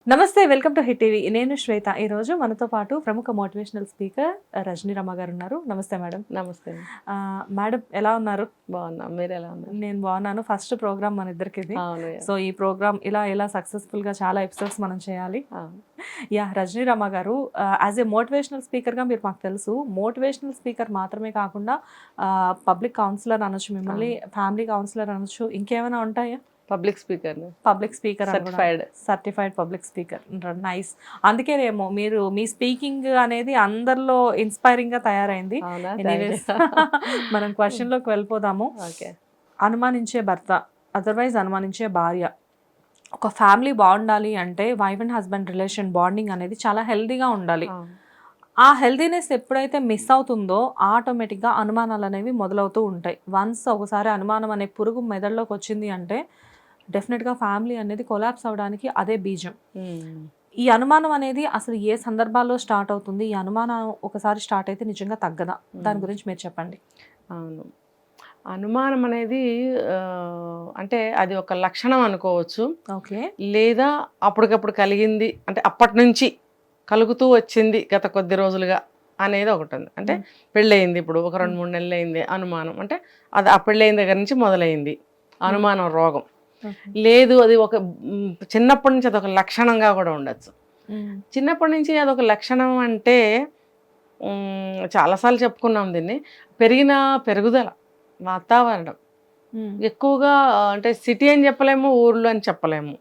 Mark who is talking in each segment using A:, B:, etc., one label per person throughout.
A: నమస్తే, welcome to hit TV. నేను శ్వేత. ఈ రోజు మనతో పాటు ప్రముఖ మోటివేషనల్ స్పీకర్ రజనీ రమ గారు ఉన్నారు. నమస్తే మేడం.
B: నమస్తే
A: మేడం, ఎలా ఉన్నారు?
B: బాగున్నా, మీరు ఎలా ఉన్నారు?
A: నేను బాగున్నాను. ఫస్ట్ ప్రోగ్రామ్ మన ఇద్దరికి.
B: అవును.
A: సో ఈ ప్రోగ్రామ్ ఇలా సక్సెస్ఫుల్ గా చాలా ఎపిసోడ్స్ మనం చేయాలి. రజనీ రమ గారు యాజ్ ఏ మోటివేషనల్ స్పీకర్ గా మీరు మాకు తెలుసు. మోటివేషనల్ స్పీకర్ మాత్రమే కాకుండా పబ్లిక్ కౌన్సిలర్ అనొచ్చు, మిమ్మల్ని ఫ్యామిలీ కౌన్సిలర్ అనొచ్చు, ఇంకేమైనా ఉంటాయా?
B: Public speaker
A: certified public speaker. Nice. అందుకేనేమో మీరు మీ స్పీకింగ్ అనేది అందరిలో ఇన్స్పైరింగ్ గా తయారైంది. మనం క్వశ్చన్ లోకి వెళ్ళిపోదాము. అనుమానించే భర్త, అదర్వైజ్ అనుమానించే భార్య, ఒక ఫ్యామిలీ బాగుండాలి అంటే wife and husband relation bonding అనేది చాలా హెల్దీగా ఉండాలి. ఆ హెల్దీనెస్ ఎప్పుడైతే మిస్ అవుతుందో ఆటోమేటిక్గా అనుమానాలు అనేవి మొదలవుతూ ఉంటాయి. వన్స్ ఒకసారి అనుమానం అనే పురుగు మెదడులోకి వచ్చింది అంటే డెఫినెట్గా ఫ్యామిలీ అనేది కొలాప్స్ అవడానికి అదే బీజం. ఈ అనుమానం అనేది అసలు ఏ సందర్భాల్లో స్టార్ట్ అవుతుంది? ఈ అనుమానం ఒకసారి స్టార్ట్ అయితే నిజంగా తగ్గదా? దాని గురించి మీరు చెప్పండి.
B: అవును, అనుమానం అనేది అంటే అది ఒక లక్షణం అనుకోవచ్చు.
A: ఓకే.
B: లేదా అప్పటికప్పుడు కలిగింది, అంటే అప్పటి నుంచి కలుగుతూ వచ్చింది గత కొద్ది రోజులుగా అనేది ఒకటి ఉంది. అంటే పెళ్ళయింది, ఇప్పుడు ఒక 2-3 నెలలు అయింది, అనుమానం అంటే అది ఆ పెళ్ళయిన దగ్గర నుంచి మొదలైంది అనుమానం రోగం. లేదు, అది ఒక చిన్నప్పటి నుంచి అదొక లక్షణంగా కూడా ఉండొచ్చు. చిన్నప్పటి నుంచి అదొక లక్షణం అంటే చాలాసార్లు చెప్పుకున్నాం దీన్ని. పెరుగుదల వాతావరణం ఎక్కువగా, అంటే సిటీ అని చెప్పలేము, ఊర్లో అని చెప్పలేము.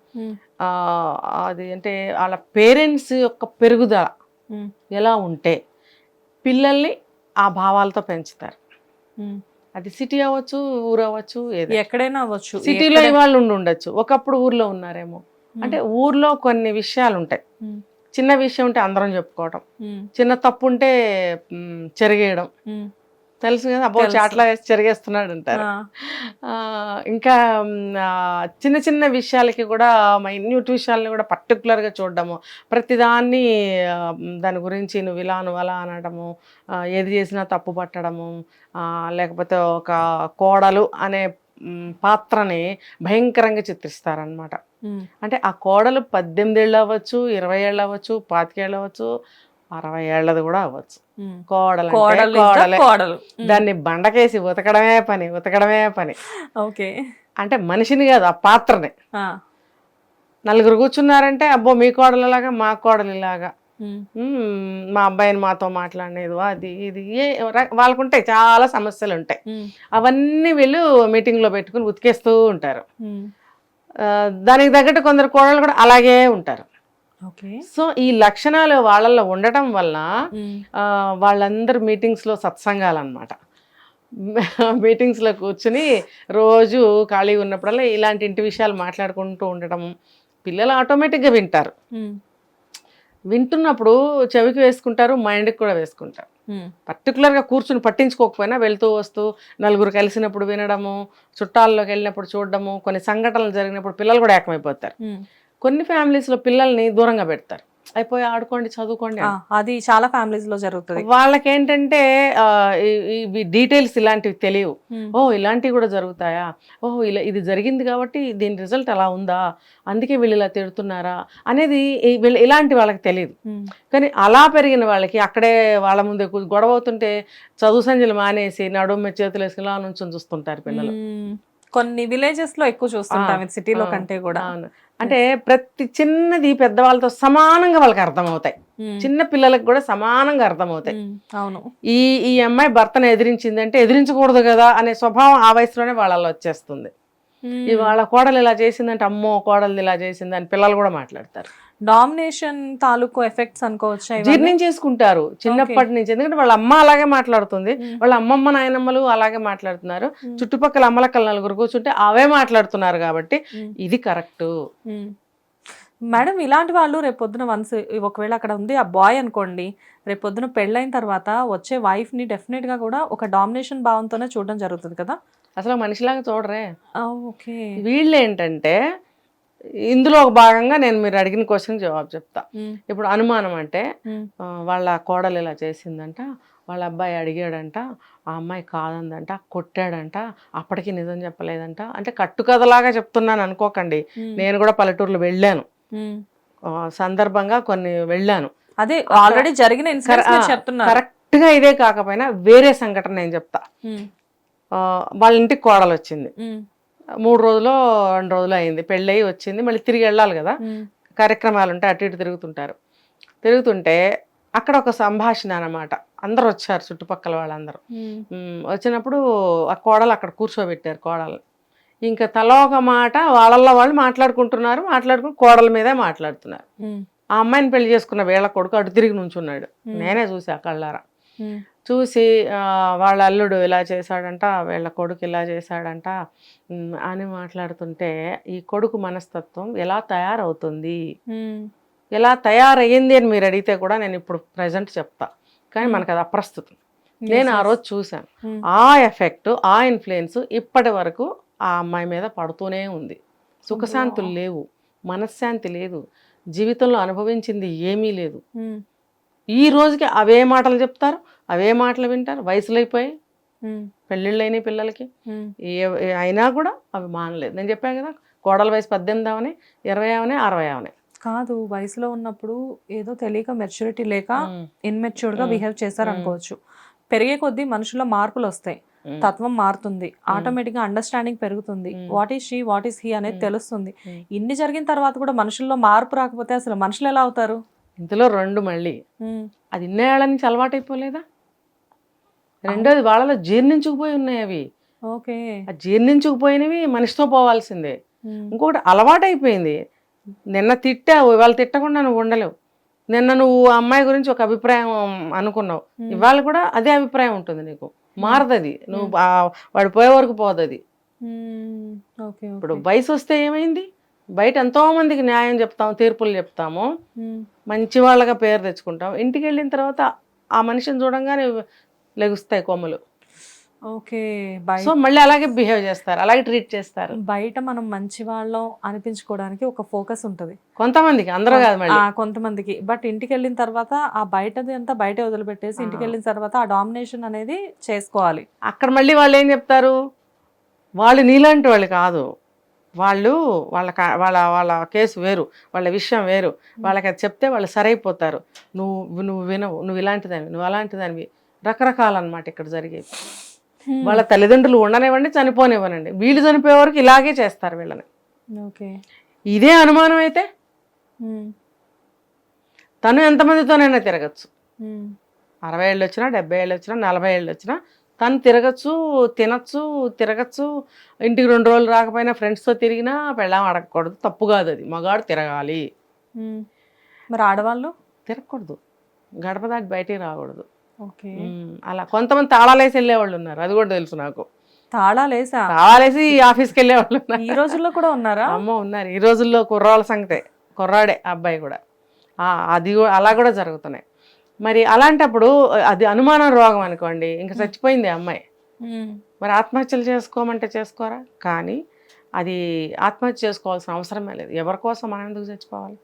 B: అది అంటే వాళ్ళ పేరెంట్స్ యొక్క పెరుగుదల ఎలా ఉంటే పిల్లల్ని ఆ భావాలతో పెంచుతారు. అది సిటీ అవ్వచ్చు, ఊరు అవ్వచ్చు,
A: ఎక్కడైనా అవ్వచ్చు.
B: సిటీలో ఇవాళ ఉండొచ్చు, ఒకప్పుడు ఊర్లో ఉన్నారేమో. అంటే ఊర్లో కొన్ని విషయాలు ఉంటాయి. చిన్న విషయం ఉంటే అందరం చెప్పుకోవడం, చిన్న తప్పు ఉంటే చెరిగేయడం, తెలుసు కదా, అబ్బో చాట్లా చెరిగేస్తున్నాడు అంటారు. ఇంకా చిన్న చిన్న విషయాలకి కూడా, మైన్యూట్ విషయాలని కూడా పర్టికులర్గా చూడడము, ప్రతిదాన్ని దాని గురించి నువ్వు ఇలా నువ్వు అలా అనడము, ఏది చేసినా తప్పు పట్టడము, లేకపోతే ఒక కోడలు అనే పాత్రని భయంకరంగా చిత్రిస్తారనమాట. అంటే ఆ కోడలు 18 ఏళ్ళు అవ్వచ్చు, 20 ఏళ్ళు అవ్వచ్చు, 25 ఏళ్ళు అవ్వచ్చు, 60 ఏళ్ళది కూడా అవ్వచ్చు. కోడలు దాన్ని బండకేసి ఉతకడమే పని.
A: ఓకే.
B: అంటే మనిషిని కాదు, ఆ పాత్రని. నలుగురు కూర్చున్నారంటే అబ్బో మీ కోడలు ఇలాగా, మా కోడలు ఇలాగా, మా అబ్బాయిని మాతో మాట్లాడలేదు, అది ఇది వాళ్ళకుంటాయి, చాలా సమస్యలు ఉంటాయి. అవన్నీ వీళ్ళు మీటింగ్లో పెట్టుకుని ఉతికేస్తూ ఉంటారు. దానికి తగ్గట్టు కొందరు కోడలు కూడా అలాగే ఉంటారు. సో ఈ లక్షణాలు వాళ్ళల్లో ఉండటం వల్ల వాళ్ళందరూ మీటింగ్స్లో సత్సంగాలన్నమాట. మీటింగ్స్లో కూర్చుని రోజు ఖాళీ ఉన్నప్పుడల్లా ఇలాంటి ఇంటి విషయాలు మాట్లాడుకుంటూ ఉండటం, పిల్లలు ఆటోమేటిక్గా వింటారు. వింటున్నప్పుడు చెవికి వేసుకుంటారు, మైండ్కి కూడా వేసుకుంటారు. పర్టికులర్గా కూర్చుని పట్టించుకోకపోయినా వెళ్తూ వస్తూ నలుగురు కలిసినప్పుడు వినడము, చుట్టాల్లోకి వెళ్ళినప్పుడు చూడడము, కొన్ని సంఘటనలు జరిగినప్పుడు పిల్లలు కూడా ఏకమైపోతారు. కొన్ని ఫ్యామిలీస్లో పిల్లల్ని దూరంగా పెడతారు, అయిపోయి ఆడుకోండి, చదువుకోండి.
A: అది చాలా ఫ్యామిలీస్ లో జరుగుతుంది.
B: వాళ్ళకి ఏంటంటే ఇవి డీటెయిల్స్ ఇలాంటివి తెలియవు. ఇలాంటివి కూడా జరుగుతాయా, ఇది జరిగింది కాబట్టి దీని రిజల్ట్ అలా ఉందా, అందుకే వీళ్ళు ఇలా తిడుతున్నారా అనేది ఇలాంటి వాళ్ళకి తెలియదు. కానీ అలా పెరిగిన వాళ్ళకి అక్కడే వాళ్ళ ముందే గొడవ అవుతుంటే చదువు సంజలు మానేసి నడుము చేతులు వేసుకుని ఇలా నుంచి చూస్తుంటారు పిల్లలు.
A: కొన్ని విలేజెస్ లో ఎక్కువ చూస్తుంటాం, సిటీలో కంటే కూడా.
B: అంటే ప్రతి చిన్నది పెద్దవాళ్ళతో సమానంగా వాళ్ళకి అర్థమవుతాయి, చిన్న పిల్లలకు కూడా సమానంగా అర్థమవుతాయి.
A: అవును,
B: ఈ అమ్మాయి భర్తను ఎదిరించింది అంటే ఎదిరించకూడదు కదా అనే స్వభావం ఆ వయసులోనే వాళ్ళలో వచ్చేస్తుంది. వాళ్ళ కోడలు ఇలా చేసిందంటే అమ్మో కోడలు ఇలా చేసింది అని పిల్లలు కూడా మాట్లాడతారు.
A: డామినేషన్ తాలూకు ఎఫెక్ట్స్ అనుకోవచ్చు,
B: జీర్ణించేసుకుంటారు చిన్నప్పటి నుంచి. ఎందుకంటే వాళ్ళ అమ్మ అలాగే మాట్లాడుతుంది, వాళ్ళ అమ్మమ్మ నాయనమ్మలు అలాగే మాట్లాడుతున్నారు, చుట్టుపక్కల అమ్మలక్కల నలుగురు కూర్చుంటే అవే మాట్లాడుతున్నారు, కాబట్టి ఇది కరెక్ట్.
A: మేడం, ఇలాంటి వాళ్ళు రేపొద్దున వన్స్ ఒకవేళ అక్కడ ఉంది ఆ బాయ్ అనుకోండి, రేపొద్దున పెళ్ళైన తర్వాత వచ్చే వైఫ్ ని డెఫినెట్ గా కూడా ఒక డామినేషన్ భావంతోనే చూడడం జరుగుతుంది కదా.
B: అసలు మనిషిలాగా చూడరే.
A: ఓకే.
B: వీళ్ళు ఏంటంటే ఇందులో ఒక భాగంగా నేను మీరు అడిగిన క్వశ్చన్ జవాబు చెప్తా. ఇప్పుడు అనుమానం అంటే వాళ్ళ కోడలు ఇలా చేసిందంట, వాళ్ళ అబ్బాయి అడిగాడంట, ఆ అమ్మాయి కాదందంట, కొట్టాడంట, అప్పటికి నిజం చెప్పలేదంట. అంటే కట్టుకథలాగా చెప్తున్నాను అనుకోకండి, నేను కూడా పల్లెటూరులో వెళ్ళాను, సందర్భంగా కొన్ని వెళ్ళాను.
A: అదే ఆల్రెడీ జరిగిన ఇన్సిడెంట్స్ చెప్తున్నారు.
B: కరెక్ట్ గా ఇదే కాకపోయినా వేరే సంఘటన నేను చెప్తా. వాళ్ళ ఇంటికి కోడలు వచ్చింది. 3 రోజులు 2 రోజులు అయింది, పెళ్ళి అయ్యి వచ్చింది. మళ్ళీ తిరిగి వెళ్ళాలి కదా, కార్యక్రమాలు ఉంటాయి, అటు ఇటు తిరుగుతుంటే అక్కడ ఒక సంభాషణ అన్నమాట. అందరు వచ్చారు, చుట్టుపక్కల వాళ్ళందరూ వచ్చినప్పుడు ఆ కోడలు అక్కడ కూర్చోబెట్టారు కోడలు. ఇంకా తల ఒక మాట వాళ్ళల్లో వాళ్ళు మాట్లాడుకుని కోడల మీదే మాట్లాడుతున్నారు. ఆ అమ్మాయిని పెళ్లి చేసుకున్న వీళ్ళ కొడుకు అటు తిరిగి నుంచున్నాడు. నేనే చూసా కళ్ళారా. చూసి వాళ్ళ అల్లుడు ఇలా చేశాడంట, వీళ్ళ కొడుకు ఇలా చేశాడంట అని మాట్లాడుతుంటే ఈ కొడుకు మనస్తత్వం ఎలా తయారవుతుంది, ఎలా తయారయ్యింది అని మీరు అడిగితే కూడా నేను ఇప్పుడు ప్రజెంట్ చెప్తా. కానీ మనకు అది అప్రస్తుతం. నేను ఆ రోజు చూశాను. ఆ ఎఫెక్ట్, ఆ ఇన్ఫ్లుయెన్స్ ఇప్పటి వరకు ఆ అమ్మాయి మీద పడుతూనే ఉంది. సుఖశాంతులు లేవు, మనశ్శాంతి లేదు, జీవితంలో అనుభవించింది ఏమీ లేదు. ఈ రోజుకి అవే మాటలు చెప్తారు, అవే మాటలు వింటారు. వయసులు అయిపోయి పెళ్ళిళ్ళు అయినాయి పిల్లలకి, అయినా కూడా అవి మానలేదు. నేను చెప్పాను కదా, కోడల వయసు 18 అవని, 20 అవని, 60 అవని.
A: కాదు, వయసులో ఉన్నప్పుడు ఏదో తెలియక మెచ్యూరిటీ లేక ఇన్మెచ్యూర్డ్ గా బిహేవ్ చేశారు అనుకోవచ్చు. పెరిగే కొద్దీ మనుషుల్లో మార్పులు వస్తాయి, తత్వం మారుతుంది, ఆటోమేటిక్ గా అండర్స్టాండింగ్ పెరుగుతుంది, what is she what is he అనేది తెలుస్తుంది. ఇన్ని జరిగిన తర్వాత కూడా మనుషుల్లో మార్పు రాకపోతే అసలు మనుషులు ఎలా అవుతారు?
B: ఇందులో 2 మళ్ళీ అది ఇన్నేళ్ల నుంచి అలవాటైపోలేదా? రెండోది వాళ్ళలో జీర్ణించుకుపోయి ఉన్నాయి అవి.
A: ఓకే,
B: ఆ జీర్ణించుకుపోయినవి మనిషితో పోవాల్సిందే. ఇంకొకటి అలవాటైపోయింది. నిన్న తిట్టావు, ఇవాళ తిట్టకుండా నువ్వు ఉండలేవు. నిన్న నువ్వు ఆ అమ్మాయి గురించి ఒక అభిప్రాయం అనుకున్నావు, ఇవాళ కూడా అదే అభిప్రాయం ఉంటుంది నీకు. మారదది, నువ్వు వాడు పోయే వరకు పోదది. ఇప్పుడు వయసు వస్తే ఏమైంది, బయట ఎంతో మందికి న్యాయం చెప్తాము, తీర్పులు చెప్తాము, మంచి వాళ్ళగా పేరు తెచ్చుకుంటాం. ఇంటికి వెళ్ళిన తర్వాత ఆ మనిషిని చూడంగానే లెగుస్తాయి కొమ్మలు.
A: ఓకే,
B: సో మళ్ళీ అలాగే బిహేవ్ చేస్తారు, అలాగే ట్రీట్ చేస్తారు.
A: బయట మనం మంచి వాళ్ళం అనిపించుకోవడానికి ఒక ఫోకస్ ఉంటుంది
B: కొంతమందికి, అందరూ కాదు మళ్ళీ
A: కొంతమందికి. బట్ ఇంటికి వెళ్ళిన తర్వాత ఆ బయటది అంతా బయట వదిలిపెట్టేసి ఇంటికి వెళ్ళిన తర్వాత ఆ డామినేషన్ అనేది చేసుకోవాలి.
B: అక్కడ మళ్ళీ వాళ్ళు ఏం చెప్తారు, వాళ్ళు నీలాంటి వాళ్ళు కాదు, వాళ్ళు వాళ్ళ వాళ్ళ కేసు వేరు, వాళ్ళ విషయం వేరు, వాళ్ళకి అది చెప్తే వాళ్ళు సరైపోతారు. నువ్వు వినవు, నువ్వు ఇలాంటిదానివి, నువ్వు అలాంటిదానివి, రకరకాలన్నమాట ఇక్కడ జరిగేది. వాళ్ళ తల్లిదండ్రులు ఉండనివ్వండి, చనిపోనివ్వనండి, వీళ్ళు చనిపోయే వరకు ఇలాగే చేస్తారు వీళ్ళని. ఇదే అనుమానం అయితే తను ఎంతమందితోనైనా తిరగచ్చు. 60 ఏళ్ళు వచ్చినా, 70 ఏళ్ళు వచ్చినా, 40 ఏళ్ళు వచ్చినా తను తిరగచ్చు, తినచ్చు, తిరగచ్చు. ఇంటికి 2 రోజులు రాకపోయినా ఫ్రెండ్స్తో తిరిగినా పెళ్ళాం అడగకూడదు, తప్పు కాదు అది. మగాడు తిరగాలి.
A: మరి ఆడవాళ్ళు
B: తిరగకూడదు, గడప దాటి బయటికి రాకూడదు. అలా కొంతమంది తాళాలేసి వెళ్ళేవాళ్ళు ఉన్నారు, అది కూడా తెలుసు నాకు. తాళాలేసి ఆఫీస్కి వెళ్ళేవాళ్ళు ఉన్నారు.
A: ఈ రోజుల్లో కూడా ఉన్నారా?
B: అమ్మ ఉన్నారు. ఈ రోజుల్లో కుర్రాళ్ళ సంగతే, కుర్రాడే అబ్బాయి కూడా, అది అలా కూడా జరుగుతున్నాయి. మరి అలాంటప్పుడు అది అనుమానం రోగం అనుకోండి, ఇంకా చచ్చిపోయింది అమ్మాయి. మరి ఆత్మహత్యలు చేసుకోమంటే చేసుకోరా? కానీ అది ఆత్మహత్య చేసుకోవాల్సిన అవసరమే లేదు. ఎవరి కోసం మనం ఎందుకు చచ్చిపోవాలి?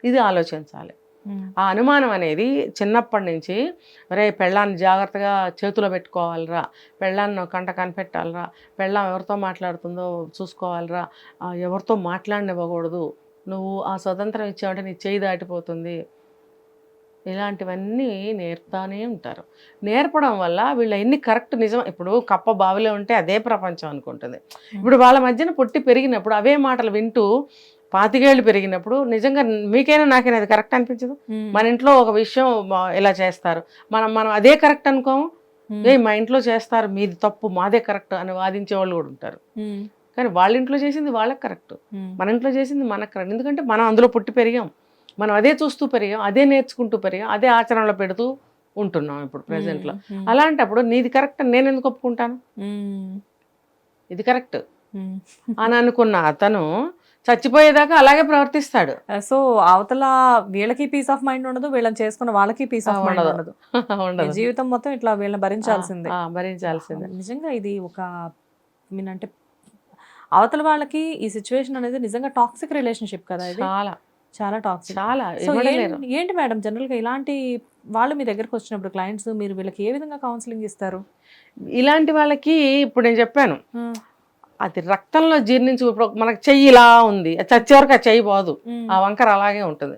B: ఇది ఆలోచించాలి. ఆ అనుమానం అనేది చిన్నప్పటి నుంచి, రే పెళ్ళాన్ని జాగ్రత్తగా చేతిలో పెట్టుకోవాలిరా, పెళ్ళాన్ని కంట కనిపెట్టాలిరా, పెళ్ళాం ఎవరితో మాట్లాడుతుందో చూసుకోవాలిరా, ఎవరితో మాట్లాడనివ్వకూడదు, నువ్వు ఆ స్వతంత్రం ఇచ్చావంటే నీ చేయి దాటిపోతుంది, ఇలాంటివన్నీ నేర్పుతానే ఉంటారు. నేర్పడం వల్ల వీళ్ళ ఎన్ని కరెక్ట్ నిజం. ఇప్పుడు కప్ప బావిలో ఉంటే అదే ప్రపంచం అనుకుంటుంది. ఇప్పుడు వాళ్ళ మధ్యన పుట్టి పెరిగినప్పుడు అవే మాటలు వింటూ 25 ఏళ్ళు పెరిగినప్పుడు నిజంగా మీకైనా నాకైనా అది కరెక్ట్ అనిపించదు. మన ఇంట్లో ఒక విషయం ఇలా చేస్తారు, మనం అదే కరెక్ట్ అనుకోము. మా ఇంట్లో చేస్తారు, మీది తప్పు, మాదే కరెక్ట్ అని వాదించే వాళ్ళు కూడా ఉంటారు. కానీ వాళ్ళ ఇంట్లో చేసింది వాళ్ళకి కరెక్ట్, మన ఇంట్లో చేసింది మనకు కరెక్ట్. ఎందుకంటే మనం అందులో పుట్టి పెరిగాం, మనం అదే చూస్తూ పెరిగాం, అదే నేర్చుకుంటూ పెరిగాం, అదే ఆచరణలో పెడుతూ ఉంటున్నాం ఇప్పుడు ప్రెసెంట్లో. అలాంటప్పుడు నీది కరెక్ట్ అని నేను ఎందుకు ఒప్పుకుంటాను? ఇది కరెక్ట్ అని అనుకున్న అతను చచ్చిపోయేదాకా అలాగే ప్రవర్తిస్తాడు.
A: సో అవతల వీళ్ళకి పీస్ ఆఫ్ మైండ్ ఉండదు, వీళ్ళని చేసుకున్న వాళ్ళకి పీస్ ఆఫ్ మైండ్ ఉండదు. జీవితం మొత్తం ఇట్లా వీళ్ళని భరించాల్సిందే. నిజంగా ఇది ఒక అంటే అవతల వాళ్ళకి ఈ సిచ్యువేషన్ అనేది నిజంగా టాక్సిక్ రిలేషన్షిప్ కదా ఇది. చాలా టాక్సిక్. ఏంటి మేడం జనరల్ గా ఇలాంటి వాళ్ళు మీ దగ్గరకు వచ్చినప్పుడు క్లయింట్స్, మీరు వీళ్ళకి ఏ విధంగా కౌన్సిలింగ్ ఇస్తారు?
B: ఇలాంటి వాళ్ళకి ఇప్పుడు నేను చెప్పాను, అది రక్తంలో జీర్ణించి ఇప్పుడు మనకు చెయ్యి ఇలా ఉంది, చచ్చే వరకు ఆ చెయ్యి పోదు, ఆ వంకర అలాగే ఉంటుంది.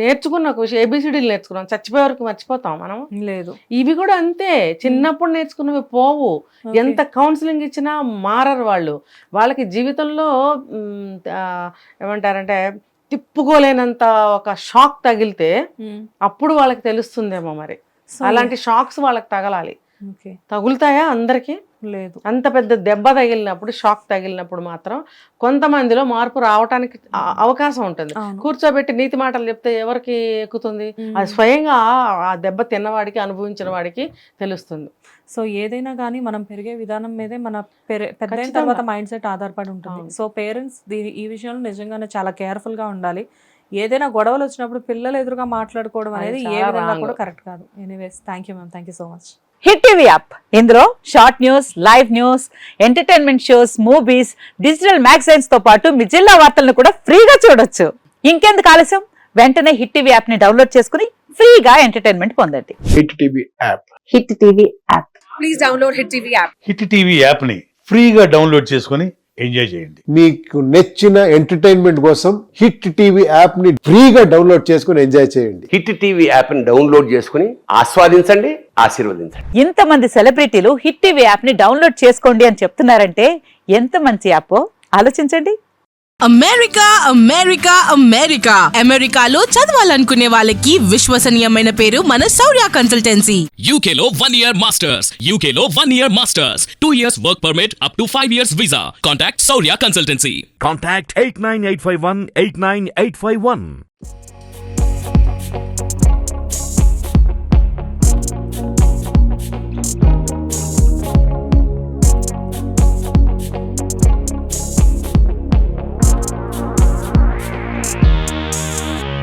B: నేర్చుకున్న ఒక విషయం ఏబిసిడీలు నేర్చుకున్నాం, చచ్చిపోయే వరకు మర్చిపోతాం మనం? లేదు. ఇవి కూడా అంతే, చిన్నప్పుడు నేర్చుకున్నవి పోవు. ఎంత కౌన్సిలింగ్ ఇచ్చినా మారరు వాళ్ళు. వాళ్ళకి జీవితంలో ఏమంటారంటే తిప్పుకోలేనంత ఒక షాక్ తగిలితే అప్పుడు వాళ్ళకి తెలుస్తుందేమో మరి. అలాంటి షాక్స్ వాళ్ళకి తగలాలి. తగులుతాయా అందరికీ? లేదు. అంత పెద్ద దెబ్బ తగిలినప్పుడు, షాక్ తగిలినప్పుడు మాత్రం కొంతమందిలో మార్పు రావడానికి అవకాశం ఉంటుంది. కూర్చోబెట్టి నీతి మాటలు చెప్తే ఎవరికి ఎక్కుతుంది? అది స్వయంగా ఆ దెబ్బ తిన్నవాడికి, అనుభవించిన వాడికి తెలుస్తుంది.
A: సో ఏదైనా కానీ మనం పెరిగే విధానం మీదే మన పెద్ద తర్వాత మైండ్ సెట్ ఆధారపడి ఉంటుంది. సో పేరెంట్స్ ఈ విషయంలో నిజంగానే చాలా కేర్ఫుల్ గా ఉండాలి. ఏదైనా గొడవలు వచ్చినప్పుడు పిల్లలు ఎదురుగా మాట్లాడుకోవడం అనేది ఏ విధంగా కూడా కరెక్ట్ కాదు. Anyways, thank you ma'am, thank you so much.
C: Hit TV app, ఇందులో short news, live news, entertainment shows, movies, digital magazines తో పాటు మీ జిల్లా వార్తలను కూడా ఫ్రీగా చూడొచ్చు. ఇంకెందుకు ఆలస్యం, వెంటనే హిట్ టీవీ యాప్ ని డౌన్లోడ్ చేసుకుని ఫ్రీగా ఎంటర్టైన్మెంట్ పొందండి.
D: Hit TV app.
C: Hit TV app.
E: Please download hit TV app.
F: Hit TV app ని ఫ్రీగా డౌన్లోడ్ చేసుకుని ఎంజాయ్ చేయండి.
D: మీకు నచ్చిన ఎంటర్టైన్మెంట్ కోసం హిట్ టీవీ యాప్ ని ఫ్రీగా డౌన్లోడ్ చేసుకుని ఎంజాయ్ చేయండి.
G: హిట్ టీవీ యాప్ ని డౌన్లోడ్ చేసుకుని ఆస్వాదించండి, ఆశీర్వదించండి.
C: ఇంతమంది సెలబ్రిటీలు హిట్ టీవీ యాప్ ని డౌన్లోడ్ చేసుకోండి అని చెప్తున్నారంటే ఎంత మంచి యాప్ ఆలోచించండి.
E: అమెరికా అమెరికా అమెరికా అమెరికాలో చదవాలనుకునే వాళ్ళకి విశ్వసనీయమైన పేరు మన శౌర్య కన్సల్టెన్సీ.
H: UK లో 1 year masters, UK లో 1 year masters, 2 years work permit up to 5 years visa. Contact Saurya Consultancy.
I: Contact 89851 89851.